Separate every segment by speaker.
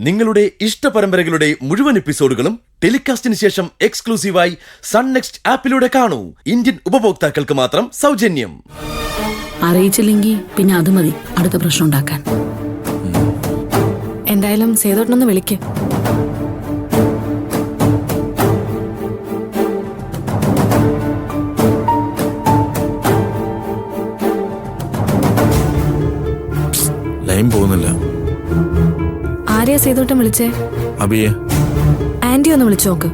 Speaker 1: നിങ്ങളുടെ ഇഷ്ട പരമ്പരകളുടെ മുഴുവൻ എപ്പിസോഡുകളും ടെലികാസ്റ്റിന് ശേഷം എക്സ്ക്ലൂസീവായി സൺ നെക്സ്റ്റ് ആപ്പിലൂടെ കാണൂ. ഇന്ത്യൻ ഉപഭോക്താക്കൾക്ക് മാത്രം സൗജന്യം.
Speaker 2: അറിയിച്ചില്ലെങ്കിൽ പിന്നെ അത് മതി അടുത്ത പ്രശ്നം ഉണ്ടാക്കാൻ.
Speaker 3: എന്തായാലും സേതോട്ടനൊന്ന് വിളിക്ക്.
Speaker 4: ലൈൻ പോകുന്നില്ല.
Speaker 3: ആരെയാ സേതോട്ടൻ വിളിച്ചേ?
Speaker 4: അബിയെ.
Speaker 3: ആന്റി ഒന്ന് വിളിച്ചു നോക്ക്.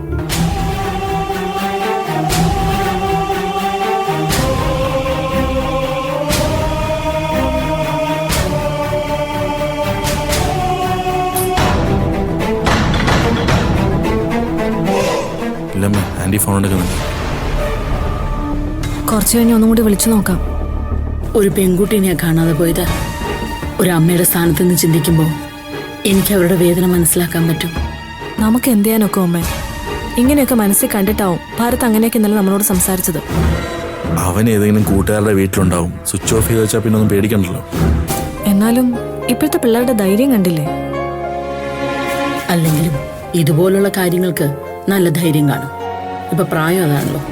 Speaker 4: ഇല്ലമ്മേ, ആന്റി ഫോൺ എടുക്കുന്നില്ല.
Speaker 3: കുറച്ചു കഴിഞ്ഞ് ഒന്നും കൂടി വിളിച്ചു നോക്കാം.
Speaker 2: ഒരു പെൺകുട്ടീനെയാ കാണാതെ പോയത്. ഒരു അമ്മയുടെ സ്ഥാനത്ത് നിന്ന് ചിന്തിക്കുമ്പോൾ എനിക്ക് അവരുടെ വേദന മനസ്സിലാക്കാൻ പറ്റും.
Speaker 3: നമുക്ക് എന്ത് ചെയ്യാനൊക്കെ അമ്മേ, ഇങ്ങനെയൊക്കെ മനസ്സിൽ കണ്ടിട്ടാവും ഭാരത് അങ്ങനെയൊക്കെ ഇന്നലെ നമ്മളോട് സംസാരിച്ചത്.
Speaker 4: അവൻ ഏതെങ്കിലും കൂട്ടുകാരുടെ വീട്ടിലുണ്ടാവും. സ്വിച്ച് ഓഫ് ചെയ്ത് വെച്ചാൽ പിന്നെ ഒന്നും പേടിക്കണ്ടല്ലോ.
Speaker 3: എന്നാലും ഇപ്പോഴത്തെ പിള്ളേരുടെ ധൈര്യം കണ്ടില്ലേ?
Speaker 2: അല്ലെങ്കിലും ഇതുപോലുള്ള കാര്യങ്ങൾക്ക് നല്ല ധൈര്യം കാണും. ഇപ്പൊ പ്രായം അതാണല്ലോ.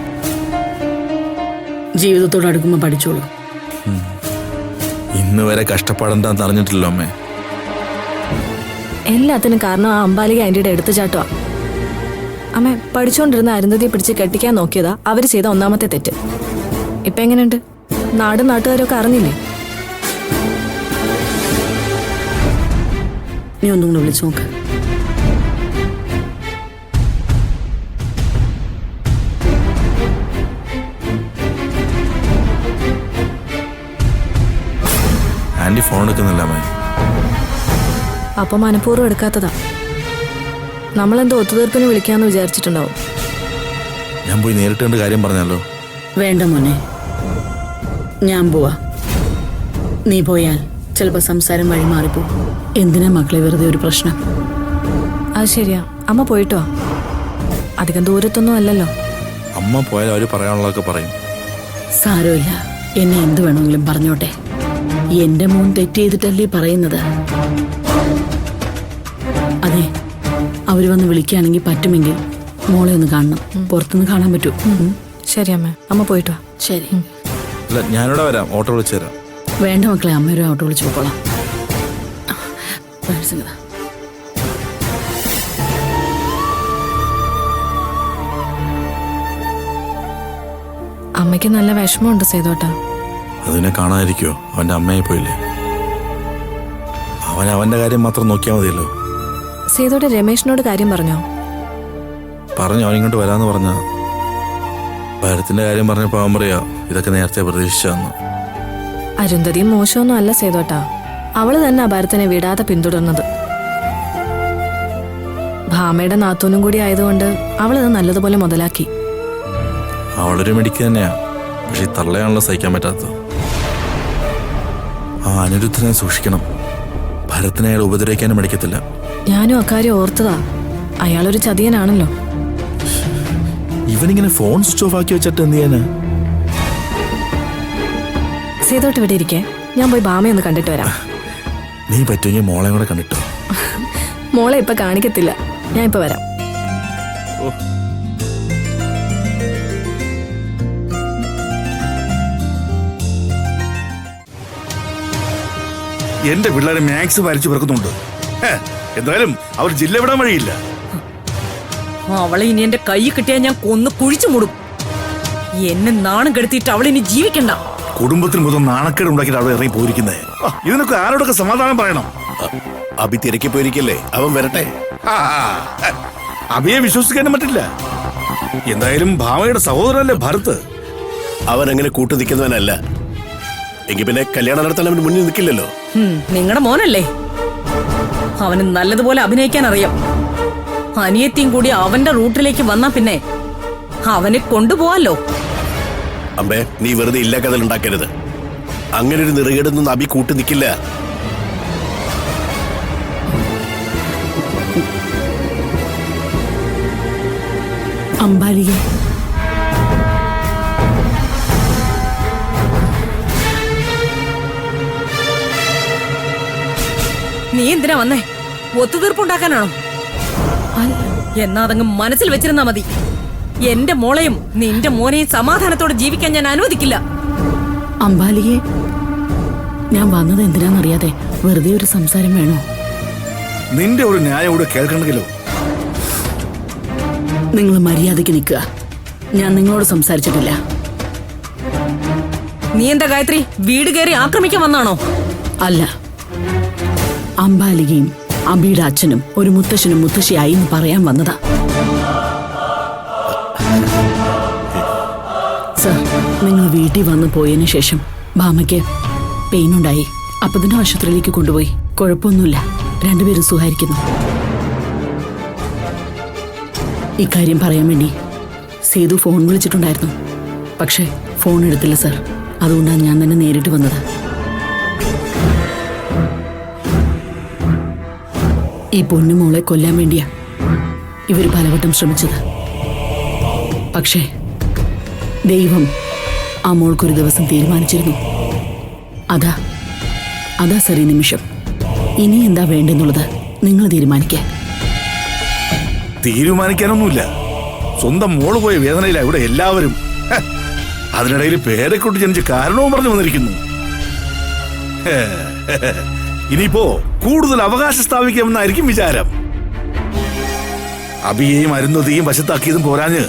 Speaker 2: ജീവിതത്തോട് അടുക്കുമ്പോൾ പഠിച്ചോളൂ.
Speaker 4: ഇന്ന് വരെ കഷ്ടപ്പാടെന്താന്ന് അറിഞ്ഞിട്ടില്ലോ അമ്മേ.
Speaker 3: എല്ലാത്തിനും കാരണം ആ അമ്പാലിക ആന്റിയുടെ എടുത്തുചാട്ടമാ. അമ്മ പഠിച്ചുകൊണ്ടിരുന്ന അരുന്ധതിയെ പിടിച്ച് കെട്ടിക്കാൻ നോക്കിയതാ അവര് ചെയ്ത ഒന്നാമത്തെ തെറ്റ്. ഇപ്പൊ എങ്ങനെയുണ്ട്? നാടും നാട്ടുകാരൊക്കെ അറിഞ്ഞില്ലേ?
Speaker 2: നീ ഒന്നും കൂടെ വിളിച്ചു നോക്ക്.
Speaker 4: ആന്റി ഫോൺ എടുക്കുന്നില്ല അമ്മേ.
Speaker 3: അപ്പൊ മനഃപൂർവ്വം എടുക്കാത്തതാ. നമ്മളെന്തോ ഒത്തുതീർപ്പിന് വിളിക്കാന്ന് വിചാരിച്ചിട്ടുണ്ടാവും.
Speaker 4: ഞാൻ പോയി നേരിട്ട് കണ്ട് കാര്യം പറഞ്ഞല്ലോ.
Speaker 2: വേണ്ട മോനെ, ഞാൻ പോവാ. നീ പോയാൽ ചിലപ്പോ സംസാരം വഴി മാറിപ്പോ. എന്തിനാ മക്കളെ വെറുതെ ഒരു പ്രശ്നം?
Speaker 3: അത് ശരിയാ. അമ്മ പോയിട്ടോ? അധികം ദൂരത്തൊന്നും അല്ലല്ലോ.
Speaker 4: അമ്മ പോയാൽ അവര് പറയാനുള്ളതൊക്കെ പറയും.
Speaker 2: സാരമില്ല, എന്നെ എന്ത് വേണമെങ്കിലും പറഞ്ഞോട്ടെ. എന്റെ മോൻ തെറ്റ് ചെയ്തിട്ടല്ലേ പറയുന്നത്. അതെ, അവര് വന്ന് വിളിക്കുകയാണെങ്കിൽ പറ്റുമെങ്കിൽ മോളെ ഒന്ന് കാണണം. പുറത്തുനിന്ന് കാണാൻ പറ്റൂ?
Speaker 3: ശരി അമ്മ, അമ്മ പോയിട്ടോ.
Speaker 2: ശരി.
Speaker 4: അല്ല, ഞാനിവിടെ വരാം. ഓട്ടോ വിളിച്ചു തരാം.
Speaker 2: വേണ്ട മക്കളെ, അമ്മ ഒരു ഓട്ടോ വിളിച്ചു പോക്കോളാം.
Speaker 3: അമ്മയ്ക്ക് നല്ല വിഷമമുണ്ട് സേതോട്ടാ.
Speaker 4: അതിനെ കാണാതിരിക്കോ? അവന്റെ അമ്മയെ പോയില്ലേ? അവൻ അവന്റെ കാര്യം മാത്രം നോക്കിയാൽ മതിയല്ലോ.
Speaker 3: സേതോടെ രമേശിനോട് കാര്യം പറഞ്ഞോ?
Speaker 4: പറഞ്ഞു, അവനിങ്ങോട്ട് വരാന്ന് പറഞ്ഞ. ഭരത്തിന്റെ കാര്യം പറഞ്ഞപ്പോ അവൻ പറയാ ഇതൊക്കെ നേരത്തെ പ്രതീക്ഷിച്ചാന്ന്.
Speaker 3: അരുന്ധതിയും മോശമൊന്നും അല്ല സേതോട്ടാ. അവള് തന്നെ ഭരതനെ വിടാതെ പിന്തുടർന്നത്. ഭാമയുടെ നാത്തൂനും കൂടി ആയതുകൊണ്ട് അവളത് നല്ലതുപോലെ മുതലാക്കി.
Speaker 4: അവളൊരു മിടിക്ക് തന്നെയാ. പക്ഷെ തള്ളയാണല്ലോ സഹിക്കാൻ പറ്റാത്തത്. ആ അനിരുദ്ധനെ സൂക്ഷിക്കണം. ഭരത്തിനെ അയാൾ ഉപദ്രവിക്കാനും മടിക്കത്തില്ല.
Speaker 3: ഞാനും അക്കാര്യം ഓർത്തതാ. അയാളൊരു ചതിയനാണല്ലോ.
Speaker 4: ഇവനിങ്ങനെ ഫോൺ സ്വിച്ച് ഓഫ് ആക്കി വെച്ചിട്ട് എന്ത് ചെയ്യാനാ?
Speaker 3: സേതോട്ട് ഇവിടെ ഇരിക്കേ, ഞാൻ പോയി ഭാമയൊന്ന് കണ്ടിട്ട് വരാം.
Speaker 4: നീ പറ്റുമെങ്കിൽ മോളെ കൂടെ കണ്ടിട്ടോ.
Speaker 3: മോളെ ഇപ്പൊ കാണിക്കത്തില്ല, ഞാൻ ഇപ്പൊ വരാം.
Speaker 5: എന്റെ പിള്ളേരെ മാത്സ് വരച്ചു പിറക്കുന്നുണ്ട്. എന്തായാലും അവർ ജില്ല വിടാൻ വഴിയില്ല.
Speaker 6: അവളെ ഇനി എന്റെ കൈ കിട്ടിയാൽ ഞാൻ കൊന്ന് കുഴിച്ചു മൂടും. എന്നെ നാണം കെടുത്തിട്ട് അവളിനി ജീവിക്കണ്ട.
Speaker 5: കുടുംബത്തിന് മൊത്തം നാണക്കേട് ഉണ്ടാക്കിയിട്ട് അവിടെ ഇറങ്ങി പോയിരിക്കുന്നേ. ഇതിനൊക്കെ ആരോടൊക്കെ സമാധാനം പറയണം?
Speaker 7: അബി തിരക്കി പോയിരിക്കല്ലേ, അവൻ വരട്ടെ.
Speaker 5: അബിയെ വിശ്വസിക്കാനും പറ്റില്ല. എന്തായാലും ഭാമയുടെ സഹോദരല്ലേ ഭരത്.
Speaker 7: അവൻ അങ്ങനെ കൂട്ടു നിൽക്കുന്നവനല്ല. എങ്കിൽ പിന്നെ കല്യാണം നടത്താൻ അവന് മുന്നിൽ നിൽക്കില്ലല്ലോ.
Speaker 6: നിങ്ങളുടെ മോനല്ലേ, അവന് നല്ലതുപോലെ അഭിനയിക്കാൻ അറിയാം. അനിയത്തിയും കൂടി അവന്റെ റൂട്ടിലേക്ക് വന്നാ പിന്നെ അവനെ കൊണ്ടുപോവാലോ.
Speaker 7: അമ്പേ, നീ വെറുതെ ഇല്ല കഥ ഉണ്ടാക്കരുത്. അങ്ങനെ ഒരു നിറകേടൊന്നും അബി കൂട്ടു നിൽക്കില്ല.
Speaker 2: അമ്പാലിക,
Speaker 6: നീ എന്തിനാ വന്നേ? ഒത്തുതീർപ്പുണ്ടാക്കാനാണോ? എന്നാ അതങ്ങ് മനസ്സിൽ വെച്ചിരുന്നാ മതി. എന്റെ മോളെയും നിന്റെ മോനെയും സമാധാനത്തോടെ ജീവിക്കാൻ ഞാൻ അനുവദിക്കില്ല.
Speaker 2: അമ്പാലിയെ, ഞാൻ വന്നത് എന്തിനാന്നറിയാതെ വെറുതെ ഒരു സംസാരം വേണോ?
Speaker 5: നിന്റെ ഒരു ന്യായം ഇവിടെ കേൾക്കണമെങ്കിലോ?
Speaker 2: നിങ്ങൾ മര്യാദയ്ക്ക് നിൽക്കുക. ഞാൻ നിങ്ങളോട് സംസാരിച്ചിട്ടില്ല.
Speaker 6: നീ എന്താ ഗായത്രി വീട് കയറി ആക്രമിക്കാൻ വന്നാണോ?
Speaker 2: അല്ല, അമ്പാലികയും അബിയുടെ അച്ഛനും ഒരു മുത്തശ്ശനും മുത്തശ്ശിയായി എന്ന് പറയാൻ വന്നതാ. സർ, നിങ്ങൾ വീട്ടിൽ വന്ന് പോയതിനു ശേഷം ഭാമയ്ക്ക് പെയിൻ ഉണ്ടായി. അപ്പൊ തന്നെ ആശുപത്രിയിലേക്ക് കൊണ്ടുപോയി. കുഴപ്പമൊന്നുമില്ല, രണ്ടുപേരും സുഖായിരിക്കുന്നു. ഇക്കാര്യം പറയാൻ വേണ്ടി സേതു ഫോൺ വിളിച്ചിട്ടുണ്ടായിരുന്നു. പക്ഷെ ഫോൺ എടുത്തില്ല സർ. അതുകൊണ്ടാണ് ഞാൻ തന്നെ നേരിട്ട് വന്നത്. ഈ പൊന്നുമോളെ കൊല്ലാൻ വേണ്ടിയാ ഇവർ പലവട്ടം ശ്രമിച്ചത്. പക്ഷേ ദൈവം ആ മോൾക്കൊരു ദിവസം തീരുമാനിച്ചിരുന്നു. അതാ സർ ഈ നിമിഷം. ഇനി എന്താ വേണ്ടെന്നുള്ളത് നിങ്ങൾ തീരുമാനിക്കുക.
Speaker 5: തീരുമാനിക്കാനൊന്നുമില്ല. സ്വന്തം മോള് പോയ വേദനയില ഇവിടെ എല്ലാവരും. അതിനിടയിൽ പേരെക്കൊണ്ട് ജനിച്ച് കാരണവും പറഞ്ഞു വന്നിരിക്കുന്നു. ഇനിയിപ്പോ കൂടുതൽ അവകാശം സ്ഥാപിക്കാമെന്നായിരിക്കും വിചാരം. അബിയെയും അരുന്ധതിയും വശത്താക്കിയതും പോരാഞ്ഞ്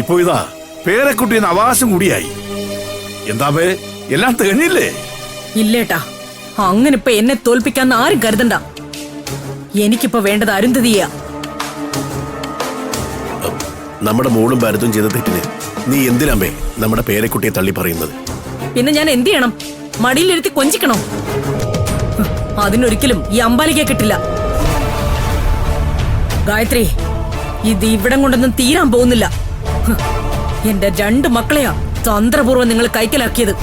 Speaker 5: ഇപ്പോ ഇതാ പേരെക്കുട്ടിയെന്ന് അവകാശം കൂടിയായി. എന്താ എല്ലാം തികഞ്ഞില്ലേ?
Speaker 6: ഇല്ലേട്ടാ, അങ്ങനെ ഇപ്പൊ എന്നെ തോൽപ്പിക്കാന്ന് ആരും കരുതണ്ട. എനിക്കിപ്പോ വേണ്ടത് അരുന്ധതിയാ.
Speaker 7: നമ്മുടെ മോളും ഭരതും ചെയ്ത തെറ്റിന് നീ എന്തിനാമ്പേ നമ്മുടെ പേരെക്കുട്ടിയെ തള്ളി പറയുന്നത്?
Speaker 6: പിന്നെ ഞാൻ എന്ത് ചെയ്യണം? മടിയിലിരുത്തി കൊഞ്ചിക്കണോ? അതിനൊരിക്കലും ഈ അമ്പാലിക കിട്ടില്ല. ഗായത്രി, ഇത് ഇവിടം കൊണ്ടൊന്നും തീരാൻ പോകുന്നില്ല. എന്റെ 2 മക്കളെയാ തന്ത്രപൂർവ്വം നിങ്ങൾ കൈക്കലാക്കിയത്.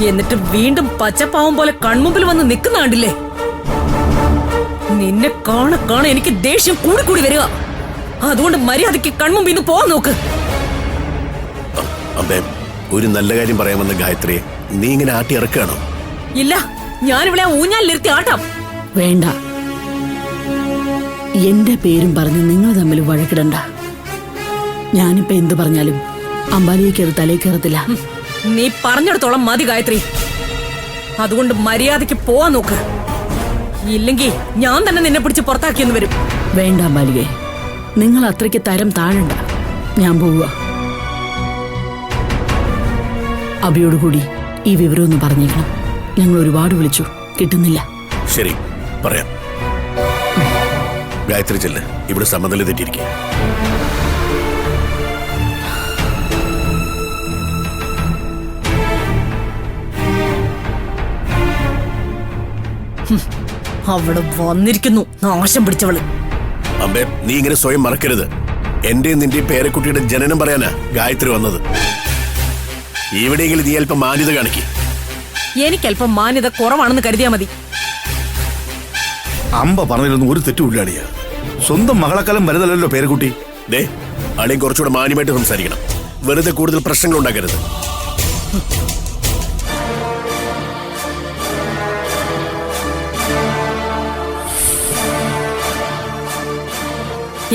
Speaker 6: എന്നിട്ട് വീണ്ടും പച്ചപ്പാവം പോലെ കൺമുമ്പിൽ വന്ന് നിൽക്കുന്ന കണ്ടില്ലേ? നിന്നെ കാണ എനിക്ക് ദേഷ്യം കൂടി വരിക. അതുകൊണ്ട് മര്യാദയ്ക്ക് കൺമുമ്പിൽ നിന്ന് പോവാൻ നോക്ക്.
Speaker 7: അമ്മേ, ഒരു നല്ല കാര്യം പറയാമെന്ന് ഗായത്രിയെ നീ ഇങ്ങനെ ആട്ടി ഇറക്കുകയാണോ?
Speaker 6: ഇല്ല, ഞാനിവിടെ ഊഞ്ഞാലിരുത്തി ആട്ടാം.
Speaker 2: വേണ്ട, എന്റെ പേരും പറഞ്ഞ് നിങ്ങൾ തമ്മിൽ വഴക്കിടണ്ട. ഞാനിപ്പോ എന്ത് പറഞ്ഞാലും അമ്പാലിയേക്ക് അത് തലയിൽ കയറത്തില്ല.
Speaker 6: നീ പറഞ്ഞിടത്തോളം മതി ഗായത്രി. അതുകൊണ്ട് മര്യാദയ്ക്ക് പോവാൻ നോക്ക്. ഇല്ലെങ്കിൽ ഞാൻ തന്നെ നിന്നെ പിടിച്ച് പുറത്താക്കിയെന്ന് വരും.
Speaker 2: വേണ്ട അമ്പാലികെ, നിങ്ങൾ അത്രയ്ക്ക് തരം താഴണ്ട. ഞാൻ പോവുക. അബിയോടുകൂടി ഈ വിവരം ഒന്ന് പറഞ്ഞേക്കണം. ഞങ്ങൾ ഒരുപാട് വിളിച്ചു, കിട്ടുന്നില്ല.
Speaker 7: ശരി, പറയാം. ഗായത്രി ചെല്ല്, ഇവിടെ സമനില തെറ്റിയിരിക്കുക.
Speaker 6: അവിടെ വന്നിരിക്കുന്നു നാശം പിടിച്ചവള്.
Speaker 7: അമ്പേ, നീ ഇങ്ങനെ സ്വയം മറക്കരുത്. എന്റെയും നിന്റെയും പേരക്കുട്ടിയുടെ ജനനം പറയാനാ ഗായത്രി വന്നത്. എവിടെയെങ്കിലും നീ അല്പം മാന്യത കാണിക്ക്.
Speaker 6: എനിക്കല്പം മാന്യത കുറവാണെന്ന് കരുതിയാ മതി.
Speaker 5: അമ്പ പറഞ്ഞതിലൊന്നും ഒരു തെറ്റുമില്ലാടിയ. സ്വന്തം മകളെക്കാലം വലുതല്ലോ പേരക്കുട്ടി.
Speaker 7: ദേ, അളിയും കുറച്ചുകൂടെ മാന്യമായിട്ട് സംസാരിക്കണം. വെറുതെ കൂടുതൽ പ്രശ്നങ്ങൾ ഉണ്ടാക്കരുത്.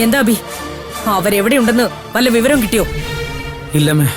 Speaker 6: എന്താ ബി, അവരെവിടെയുണ്ടെന്ന് വല്ല വിവരം കിട്ടിയോ?
Speaker 8: ഇല്ലമ്മേ.